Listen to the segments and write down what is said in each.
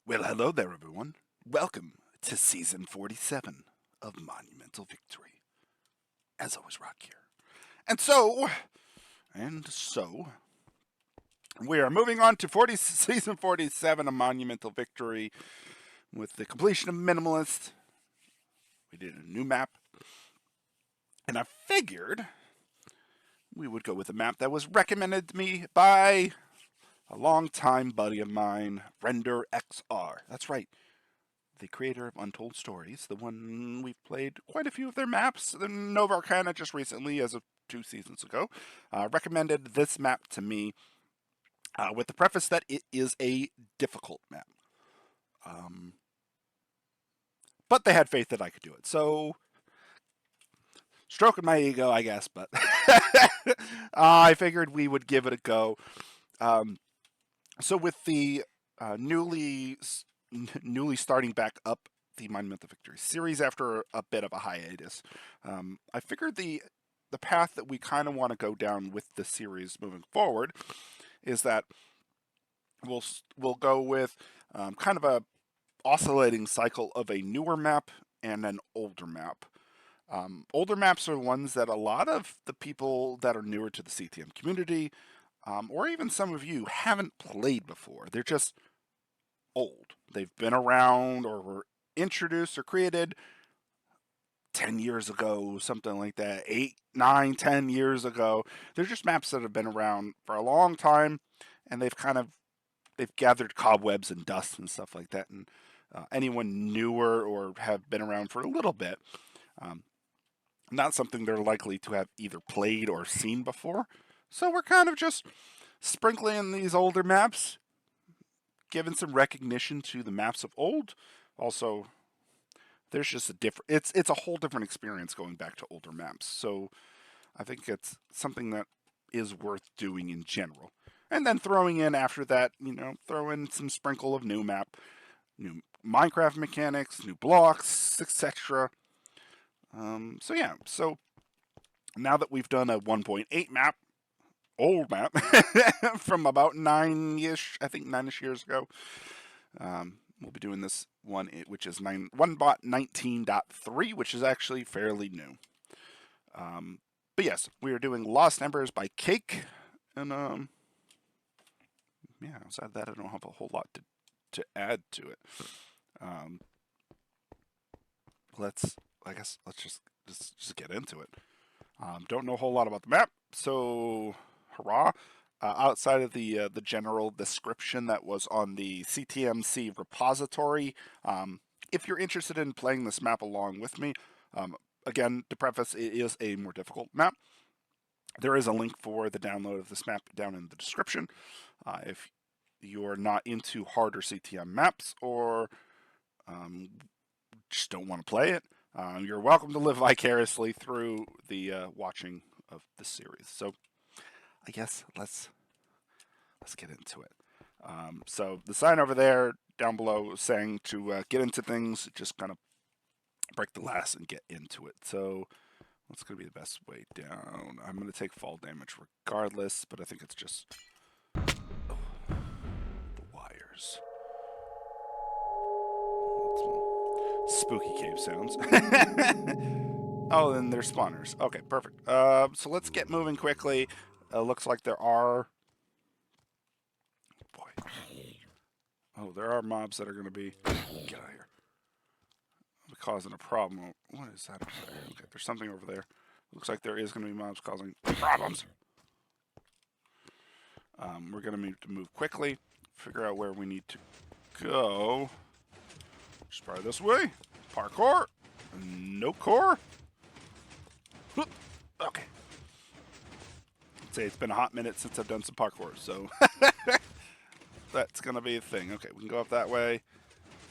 Well, hello there, everyone. Welcome to season 47 of Monumental Victory. As always, Rock here. And so, we are moving on to season 47 of Monumental Victory with the completion of Minimalist. We did a new map, and I figured we would go with a map that was recommended to me by a longtime buddy of mine, Render XR. That's right, the creator of Untold Stories, the one we've played quite a few of their maps. The Nova Arcana just recently, as of 2 seasons ago, recommended this map to me with the preface that it is a difficult map. But they had faith that I could do it. So, stroking my ego, I guess, but I figured we would give it a go. So with the newly starting back up the Monumental Victory series after a bit of a hiatus, I figured the path that we kind of want to go down with the series moving forward is that we'll go with kind of a oscillating cycle of a newer map and an older map. Older maps are ones that a lot of the people that are newer to the CTM community, or even some of you, haven't played before. They're just old. They've been around or were introduced or created 10 years ago, something like that, 8, 9, 10 years ago. They're just maps that have been around for a long time, and they've gathered cobwebs and dust and stuff like that. And anyone newer or have been around for a little bit, not something they're likely to have either played or seen before. So we're kind of just sprinkling these older maps, giving some recognition to the maps of old. Also, there's just a different. It's a whole different experience going back to older maps. So I think it's something that is worth doing in general. And then throwing in after that, throw in some sprinkle of new map, new Minecraft mechanics, new blocks, etc. So now that we've done a 1.8 map, old map from about 9-ish, I think 9-ish years ago. We'll be doing this one, which is 1.19.3, which is actually fairly new. But yes, we are doing Lost Embers by Cake, and outside of that, I don't have a whole lot to add to it. Let's just get into it. Don't know a whole lot about the map, so hurrah. Outside of the general description that was on the CTMC repository, if you're interested in playing this map along with me, again, to preface, it is a more difficult map. There is a link for the download of this map down in the description. If you're not into harder CTM maps or just don't want to play it, you're welcome to live vicariously through the watching of this series. So I guess let's get into it. So the sign over there down below saying to get into things, just kind of break the glass and get into it. So what's going to be the best way down? I'm going to take fall damage regardless, but I think it's just the wires. Spooky cave sounds. Oh, then there's spawners. Okay, perfect. So let's get moving quickly. Looks like there are... Boy. Oh, there are mobs that are going to be... Get out of here. Causing a problem. What is that over there? Okay, there's something over there. Looks like there is going to be mobs causing problems. We're going to need to move quickly. Figure out where we need to go. Just probably this way. Parkour. No core. Okay. I'd say it's been a hot minute since I've done some parkour, so that's going to be a thing. Okay, we can go up that way.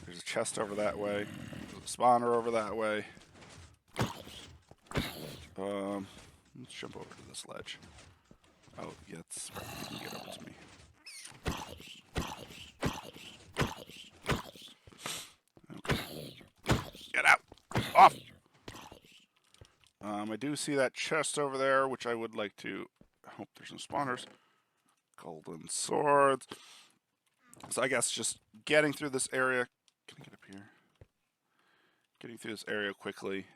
There's a chest over that way. There's a spawner over that way. Let's jump over to this ledge. Oh, yeah, you can get over to me. Okay. Get out! Off! I do see that chest over there, which I would like to... I hope there's no spawners. Golden swords. So I guess just getting through this area. Can I get up here? Getting through this area quickly.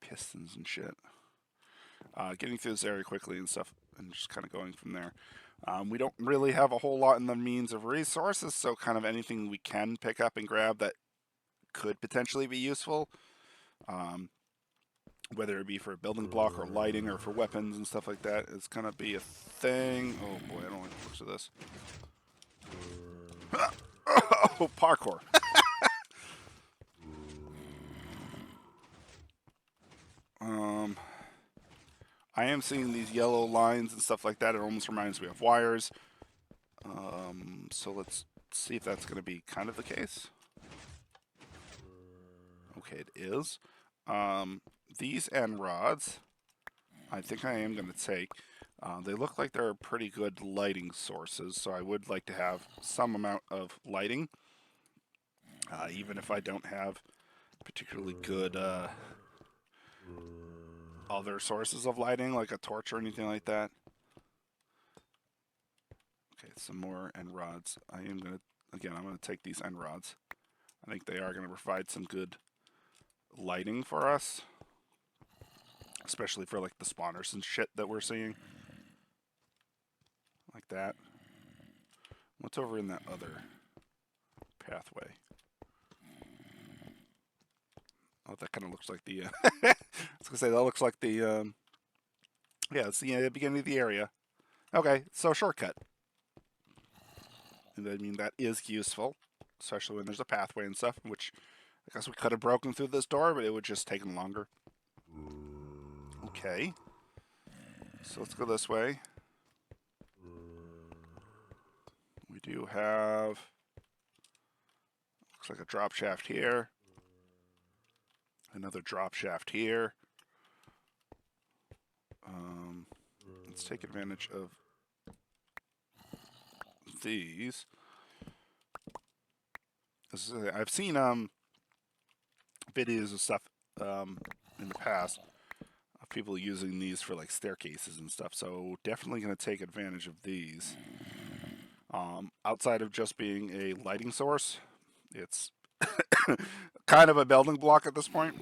Pistons and shit. Getting through this area quickly and stuff, and just kind of going from there. We don't really have a whole lot in the means of resources, so kind of anything we can pick up and grab that could potentially be useful, whether it be for a building block or lighting or for weapons and stuff like that, is gonna be a thing. Oh boy, I don't like the looks of this. Oh, parkour. I am seeing these yellow lines and stuff like that. It almost reminds me of wires. So let's see if that's going to be kind of the case. Okay, it is. These end rods, I think I am going to take. They look like they're pretty good lighting sources, so I would like to have some amount of lighting, even if I don't have particularly good other sources of lighting, like a torch or anything like that. Okay, some more end rods. I'm going to take these end rods. I think they are going to provide some good lighting for us, especially for like the spawners and shit that we're seeing. Like that. What's over in that other pathway? Oh, that kind of looks like the. I was gonna say that looks like the. Yeah, it's the beginning of the area. Okay, so shortcut. And I mean that is useful, especially when there's a pathway and stuff. Which I guess we could have broken through this door, but it would just taken longer. Okay. So let's go this way. We do have. Looks like a drop shaft here. Another drop shaft here. Let's take advantage of these. I've seen videos of stuff in the past of people using these for like staircases and stuff. So definitely going to take advantage of these. Outside of just being a lighting source, it's kind of a building block at this point.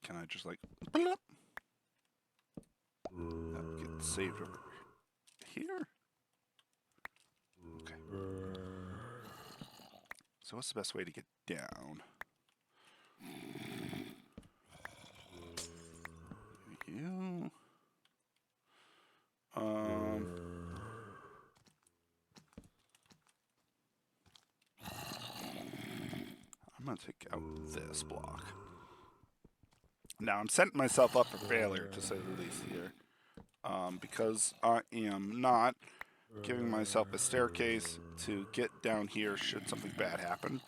Can I just like get saved over here? Okay. So what's the best way to get down? You. I'm gonna take out this block. Now I'm setting myself up for failure, to say the least here, because I am not giving myself a staircase to get down here should something bad happen.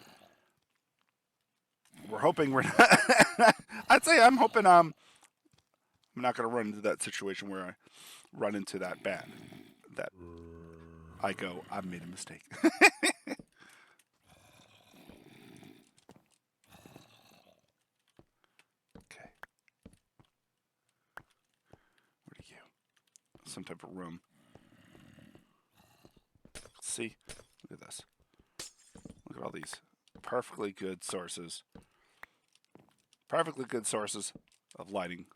We're hoping we're not. I'd say I'm hoping I'm not going to run into that situation where I run into that bad. That I go, I've made a mistake. Okay. Where are you? Some type of room. See? Look at this. Look at all these perfectly good sources. Perfectly good sources of lighting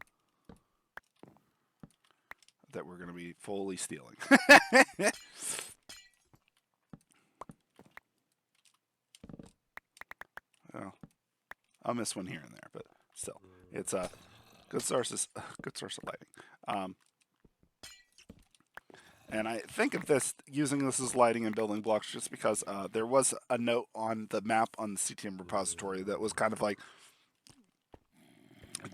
that we're going to be fully stealing. Well, I'll miss one here and there, but still, it's a good source of lighting. And I think of this using this as lighting and building blocks just because there was a note on the map on the CTM repository that was kind of like,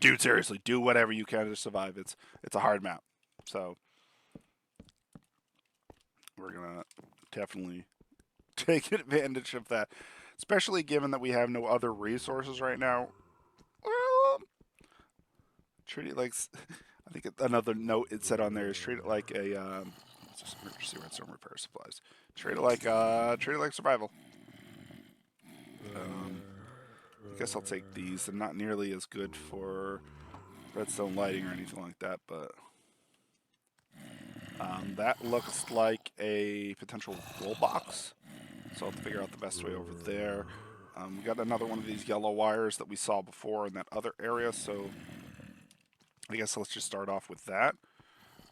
dude, seriously, do whatever you can to survive. It's a hard map, so we're gonna definitely take advantage of that, especially given that we have no other resources right now. Well, treat it like I think another note it said on there is treat it like a just emergency redstone repair supplies. Treat it like survival. I guess I'll take these. They're not nearly as good for redstone lighting or anything like that, but That looks like a potential wool box. So I'll have to figure out the best way over there. We got another one of these yellow wires that we saw before in that other area, so I guess let's just start off with that.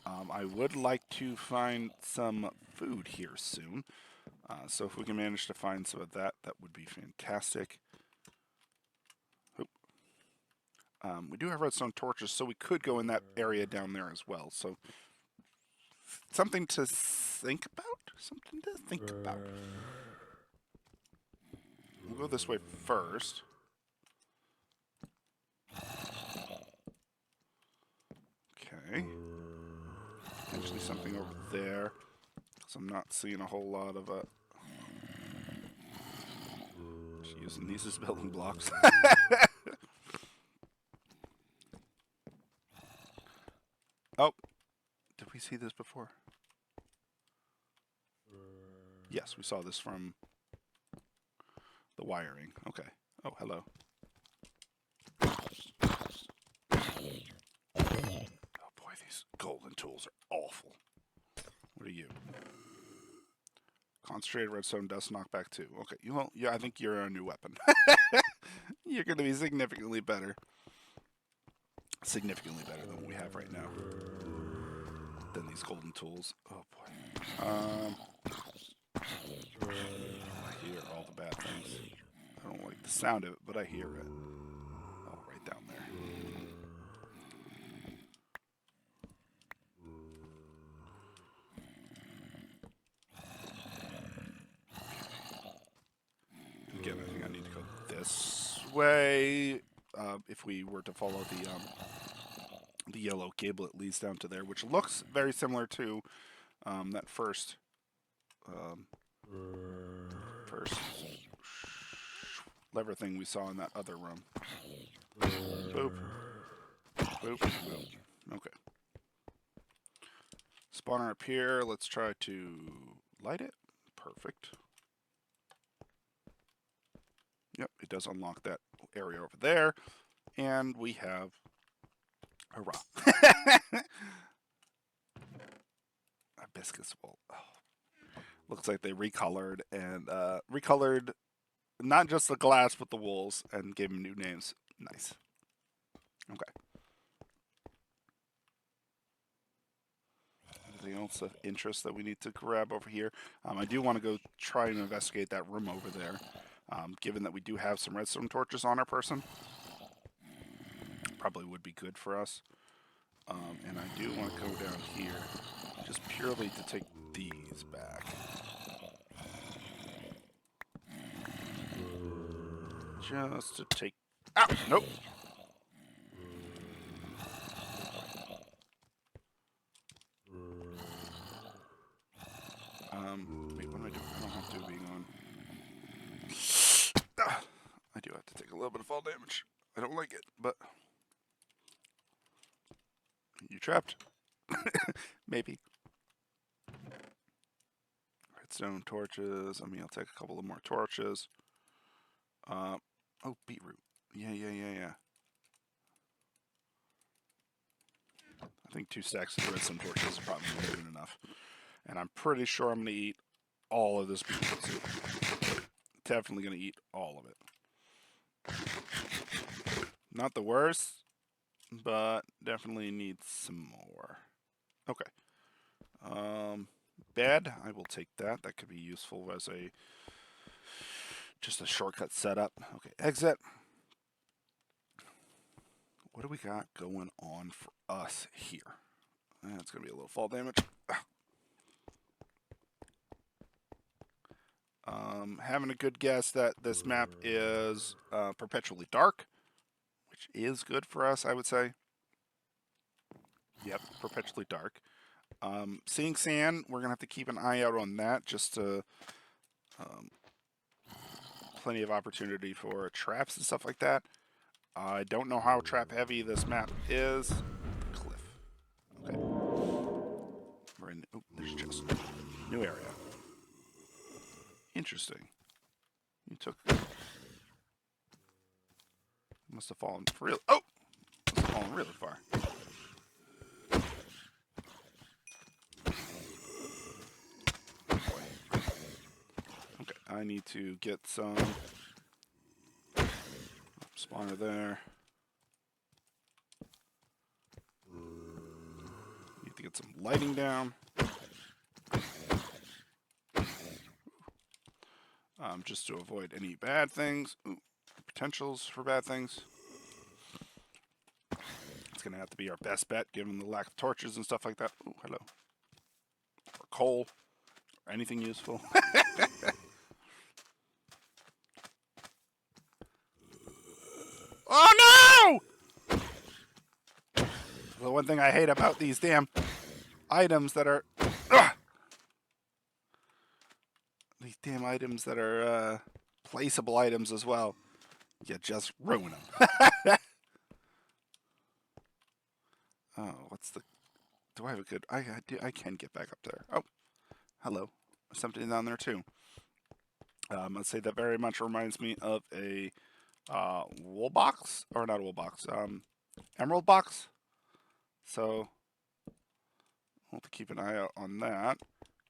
I would like to find some food here soon. So if we can manage to find some of that, that would be fantastic. We do have redstone torches, so we could go in that area down there as well. So something to think about. Something to think about. We'll go this way first. Okay. Potentially something over there. Because I'm not seeing a whole lot of just using these as building blocks. Oh, did we see this before? Yes, we saw this from the wiring. Okay. Oh, hello. Oh boy, these golden tools are awful. What are you? Concentrated redstone dust knockback 2. Okay, yeah, I think you're a new weapon. You're going to be significantly better. Significantly better than what we have right now. Than these golden tools. Oh boy. I hear all the bad things. I don't like the sound of it, but I hear it. Oh, right down there. Again, I think I need to go this way. If we were to follow the yellow cable, it leads down to there, which looks very similar to that first lever thing we saw in that other room. Boop. Boop. Boop. Okay. Spawner up here. Let's try to light it. Perfect. Yep, it does unlock that area over there. And we have... Hurrah. Hibiscus wool. Oh. Looks like they recolored and recolored not just the glass but the wools and gave them new names. Nice. Okay. Anything else of interest that we need to grab over here? I do want to go try and investigate that room over there. Given that we do have some redstone torches on our person, probably would be good for us. And I do want to go down here just purely to take these back. Just to take... Ah! Nope! Wait, what am I doing? I don't have to be on. I do have to take a little bit of fall damage. I don't like it, but... You trapped? Maybe. Redstone torches. I mean, I'll take a couple of more torches. Oh, beetroot. Yeah. I think 2 stacks of redstone torches is probably more than enough. And I'm pretty sure I'm going to eat all of this beetroot soup. Definitely going to eat all of it. Not the worst, but definitely need some more. Okay. Bed, I will take that. That could be useful as just a shortcut setup. Okay, exit. What do we got going on for us here? That's going to be a little fall damage. Having a good guess that this map is perpetually dark, which is good for us, I would say. Yep, perpetually dark. Seeing sand, we're going to have to keep an eye out on that, just to plenty of opportunity for traps and stuff like that. I don't know how trap heavy this map is. Cliff. Okay. We're in... Oh, there's just new area. Interesting. You took... Must have fallen real... Oh! Must have fallen really far. I need to get some spawner there. Need to get some lighting down. Just to avoid any bad things. Ooh, potentials for bad things. It's going to have to be our best bet given the lack of torches and stuff like that. Ooh, hello. Or coal. Or anything useful. Oh no! The one thing I hate about these damn items that are... These damn items that are placeable items as well. You just ruin them. Oh, what's the... Do I have a good... I can get back up there. Oh, hello. There's something down there too. Let's say that very much reminds me of a wool box. Or not a wool box. Emerald box. So, we'll have to keep an eye out on that.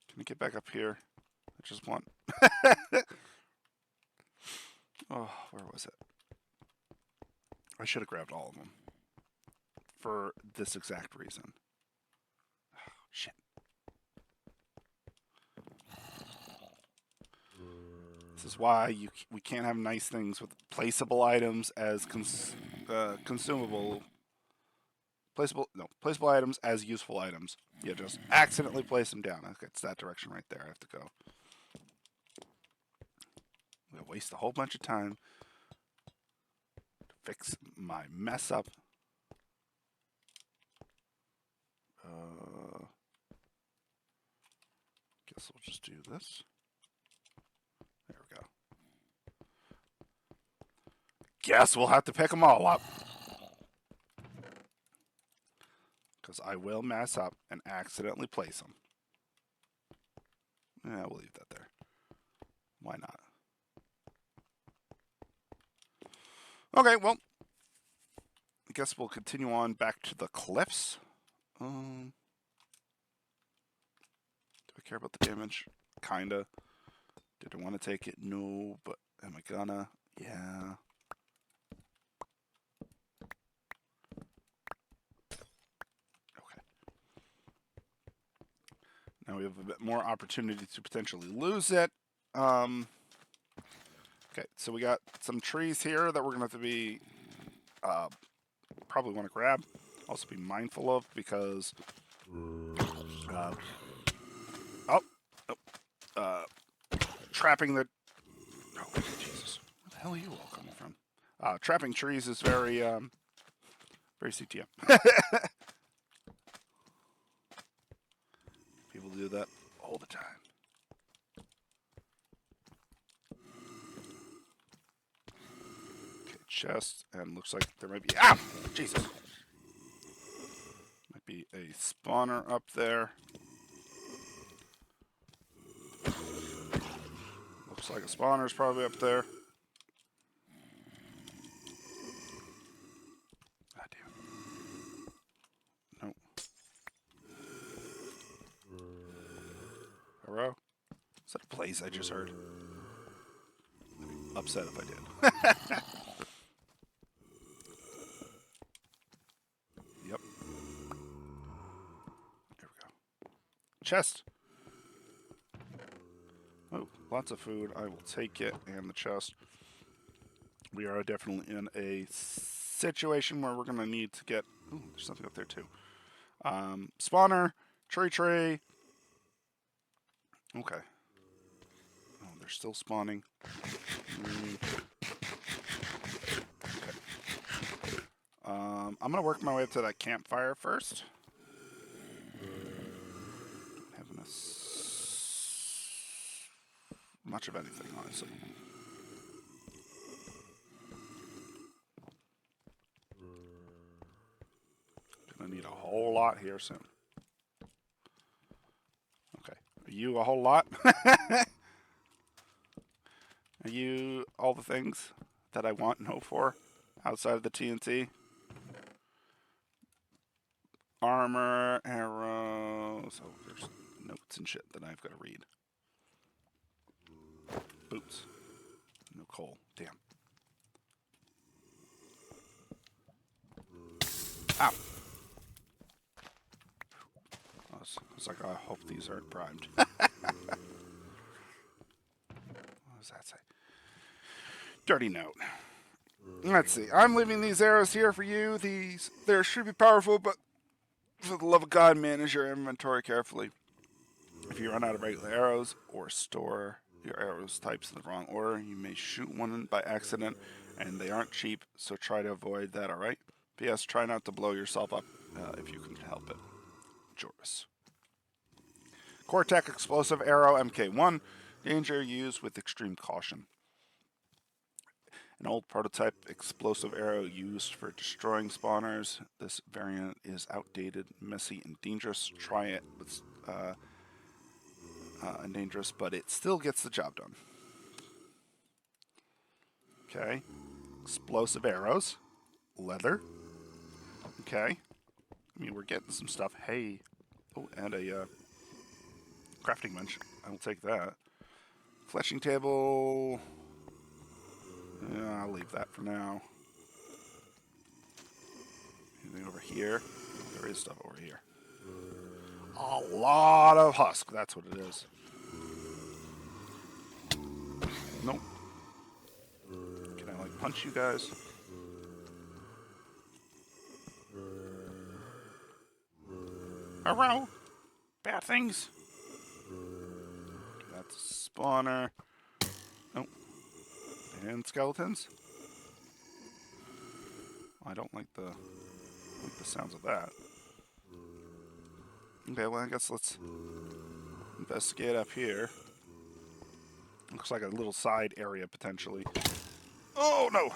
Can I get back up here? I just want... Oh, where was it? I should have grabbed all of them. For this exact reason. Oh, shit. This is why we can't have nice things with placeable items as consumable. Placeable items as useful items. You just accidentally place them down. Okay, it's that direction right there. I have to go. I'm gonna waste a whole bunch of time to fix my mess up. Guess we'll just do this. There we go. Guess we'll have to pick them all up. Because I will mess up and accidentally place them. Yeah, we'll leave that there. Why not? Okay, well, I guess we'll continue on back to the cliffs. Do I care about the damage? Kinda. Did I want to take it? No, but am I gonna? Yeah. Okay. Now we have a bit more opportunity to potentially lose it. Okay, so we got some trees here that we're going to have to be, probably want to grab. Also be mindful of because, trapping the, oh, Jesus, where the hell are you all coming from? Trapping trees is very, very CTM. People do that all the time. Chest, and looks like there might be... Ah! Jesus! Might be a spawner up there. Looks like a spawner's probably up there. God damn it. Nope. Hello? Is that a blaze I just heard? I'd be upset if I did. Yep. There we go. Chest. Oh, lots of food. I will take it and the chest. We are definitely in a situation where we're going to need to get... Ooh, there's something up there too. Spawner. Tree. Okay. Oh, they're still spawning. I'm going to work my way up to that campfire first. Having much of anything, honestly. Gonna need a whole lot here soon. Okay. Are you a whole lot? Are you all the things that I want and hope for outside of the TNT? Armor, arrows. Oh, there's notes and shit that I've got to read. Boots. No coal. Damn. Ow. I was like, I hope these aren't primed. What does that say? Dirty note. Let's see. I'm leaving these arrows here for you. They should be powerful, but for the love of God, manage your inventory carefully. If you run out of regular arrows or store your arrows types in the wrong order, you may shoot one by accident, and they aren't cheap, so try to avoid that, alright? P.S. Try not to blow yourself up if you can help it. Joris. Core-Tech Explosive Arrow MK1. Danger used with extreme caution. An old prototype explosive arrow used for destroying spawners. This variant is outdated, messy, and dangerous. Try it with and dangerous, but it still gets the job done. Okay. Explosive arrows. Leather. Okay. I mean, we're getting some stuff. Hey. Oh, and a crafting bench. I will take that. Fletching table. Yeah, I'll leave that for now. Anything over here? There is stuff over here. A lot of husk. That's what it is. Nope. Can I, like, punch you guys? Hello? Bad things. That's a spawner. Nope. And skeletons. I don't like the sounds of that. Okay, well, I guess let's investigate up here. Looks like a little side area, potentially. Oh, no!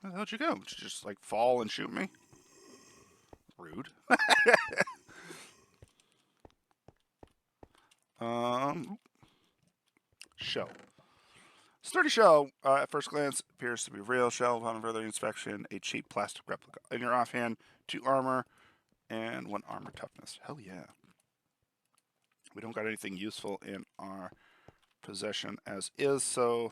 Where the hell'd you go? Did you just, like, fall and shoot me? Rude. Shell. Sturdy shell, at first glance, appears to be real shell. Upon further inspection, a cheap plastic replica. In your offhand, 2 armor and 1 armor toughness. Hell yeah. We don't got anything useful in our possession as is, so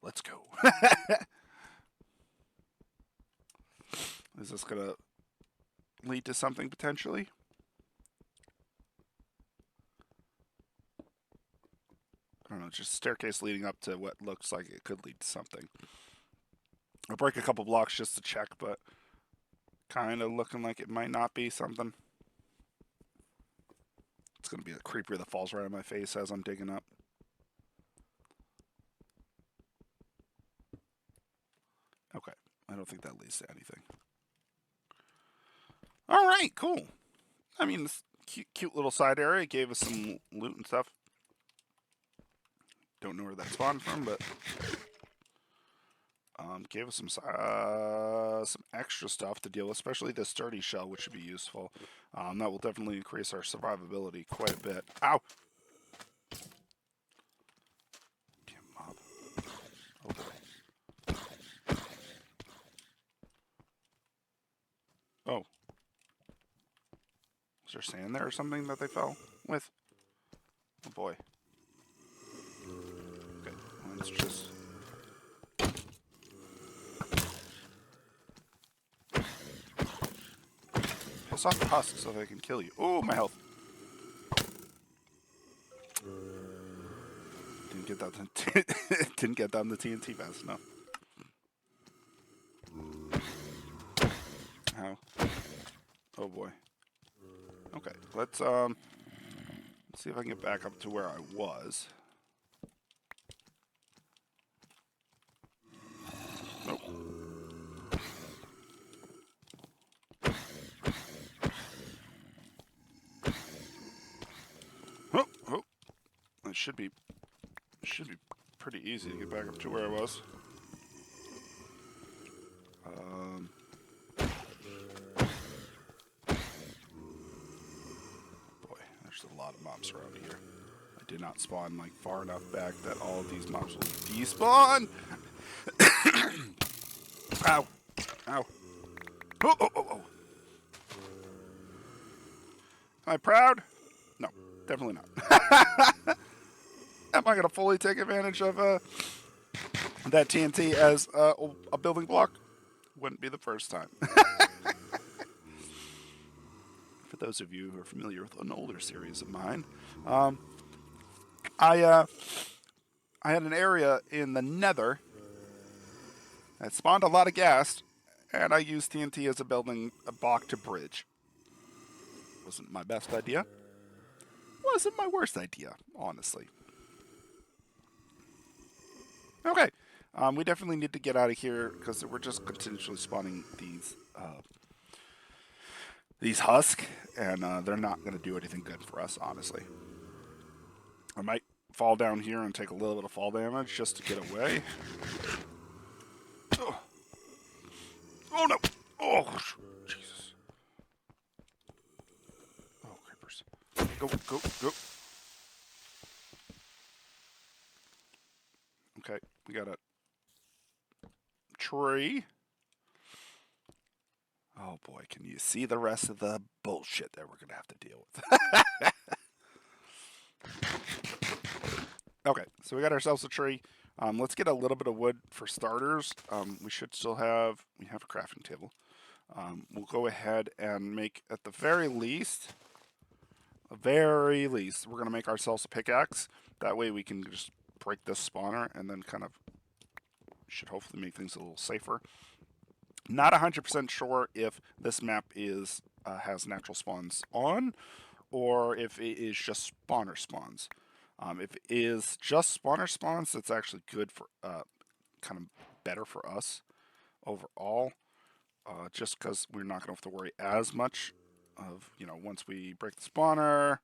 let's go. Is this gonna lead to something potentially? I don't know, just a staircase leading up to what looks like it could lead to something. I'll break a couple blocks just to check, but kind of looking like it might not be something. It's going to be a creeper that falls right on my face as I'm digging up. Okay, I don't think that leads to anything. Alright, cool. I mean, this cute little side area gave us some loot and stuff. Don't know where that spawned from, but gave us some extra stuff to deal with, especially the sturdy shell, which should be useful. That will definitely increase our survivability quite a bit. Ow! Damn mob. Oh boy. Oh. Was there sand there or something that they fell with? Oh boy. Okay, let's just... piss off the husks so they can kill you. Oh, my health. Didn't get down the TNT fast enough. How? Oh boy. Okay, let's see if I can get back up to where I was. Nope. Oh. It should be pretty easy to get back up to where I was. Boy, there's a lot of mobs around here. I did not spawn like far enough back that all of these mobs will despawn. Ow! Ow! Oh! Am I proud? No, definitely not. Am I going to fully take advantage of that TNT as a building block? Wouldn't be the first time. For those of you who are familiar with an older series of mine, um, I I had an area in the Nether that spawned a lot of gas, and I used TNT as a building block to bridge. Wasn't my best idea. Wasn't my worst idea, honestly. Okay, we definitely need to get out of here because we're just continually spawning these husk, and they're not going to do anything good for us, honestly. I might fall down here and take a little bit of fall damage just to get away. Oh, oh no! Oh, Jesus! Oh, creepers! Go, go, go! Okay, we got a tree. Oh boy, can you see the rest of the bullshit that we're gonna have to deal with? Okay, so we got ourselves a tree. Let's get a little bit of wood for starters. We should still we have a crafting table. We'll go ahead and make, at the very least, we're gonna make ourselves a pickaxe. That way we can just break this spawner and then kind of should hopefully make things a little safer. Not 100% sure if this map has natural spawns on, or if it is just spawner spawns. If it is just spawner spawns, that's actually good for, kind of better for us overall, just because we're not going to have to worry as much of, once we break the spawner,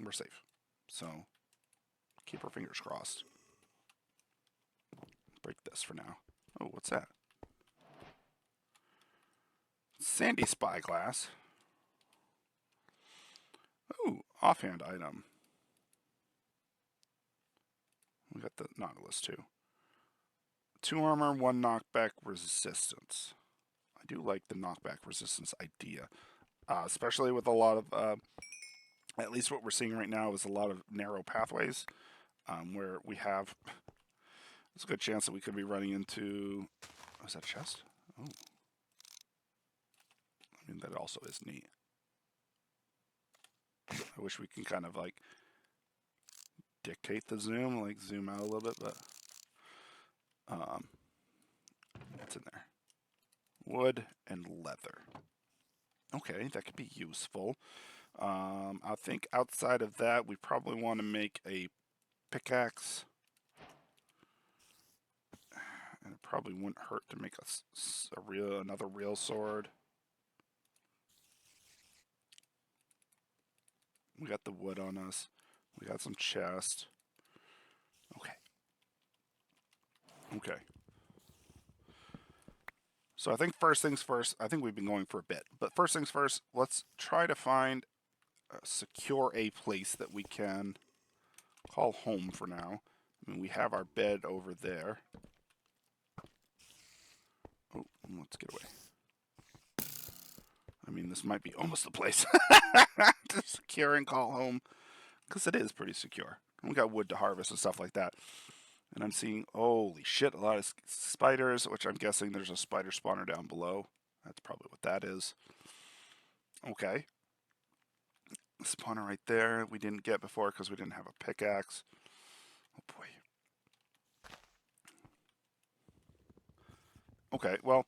we're safe. So, keep our fingers crossed. Break this for now. Oh, what's that? Sandy spyglass. Ooh, offhand item. We got the Nautilus too. 2 armor, 1 knockback resistance. I do like the knockback resistance idea, especially with a lot of, at least what we're seeing right now is a lot of narrow pathways, where we have, there's a good chance that we could be running into, oh, is that a chest? Oh. I mean, that also is neat. I wish we can kind of like dictate the zoom, like zoom out a little bit, but what's in there? Wood and leather. Okay, that could be useful. I think outside of that, we probably want to make a pickaxe. And it probably wouldn't hurt to make another real sword. We got the wood on us. We got some chest. Okay. Okay. So I think first things first, I think we've been going for a bit, but first things first, let's try to secure a place that we can call home for now. I mean, we have our bed over there. Oh, let's get away. I mean, this might be almost the place to secure and call home, because it is pretty secure. And we got wood to harvest and stuff like that. And I'm seeing, holy shit, a lot of spiders, which I'm guessing there's a spider spawner down below. That's probably what that is. Okay. Spawner right there we didn't get before because we didn't have a pickaxe. Oh boy. Okay, well,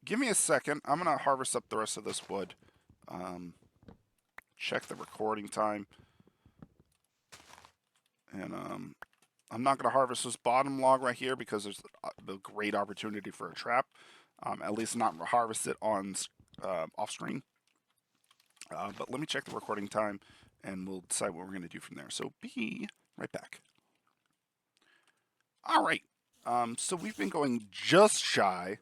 give me a second. I'm going to harvest up the rest of this wood. Check the recording time. And I'm not going to harvest this bottom log right here because there's a great opportunity for a trap. At least not harvest it on off screen. But let me check the recording time and we'll decide what we're going to do from there. So be right back. All right. So we've been going just shy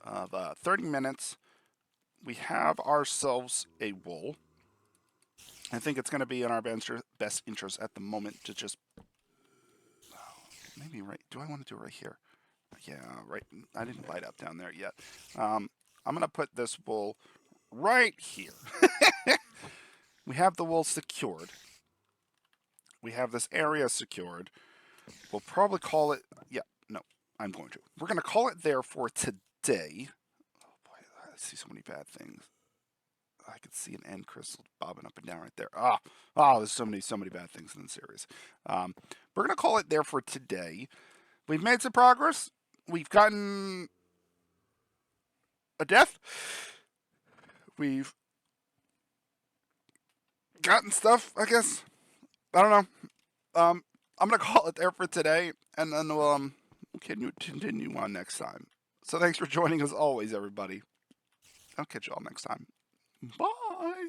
of 30 minutes. We have ourselves a wool. I think it's going to be in our best interest at the moment to just, maybe right, do I want to do it right here? Yeah, right, I didn't light up down there yet. I'm going to put this wool right here. We have the wool secured. We have this area secured. We'll probably call it. Yeah, no, I'm going to. We're going to call it there for today. Oh boy, I see so many bad things. I could see an end crystal bobbing up and down right there. There's so many bad things in the series. We're gonna call it there for today. We've made some progress. We've gotten a death. We've gotten stuff, I guess. I don't know. I'm gonna call it there for today, and then we'll continue on next time. So thanks for joining as always, everybody. I'll catch you all next time. Bye.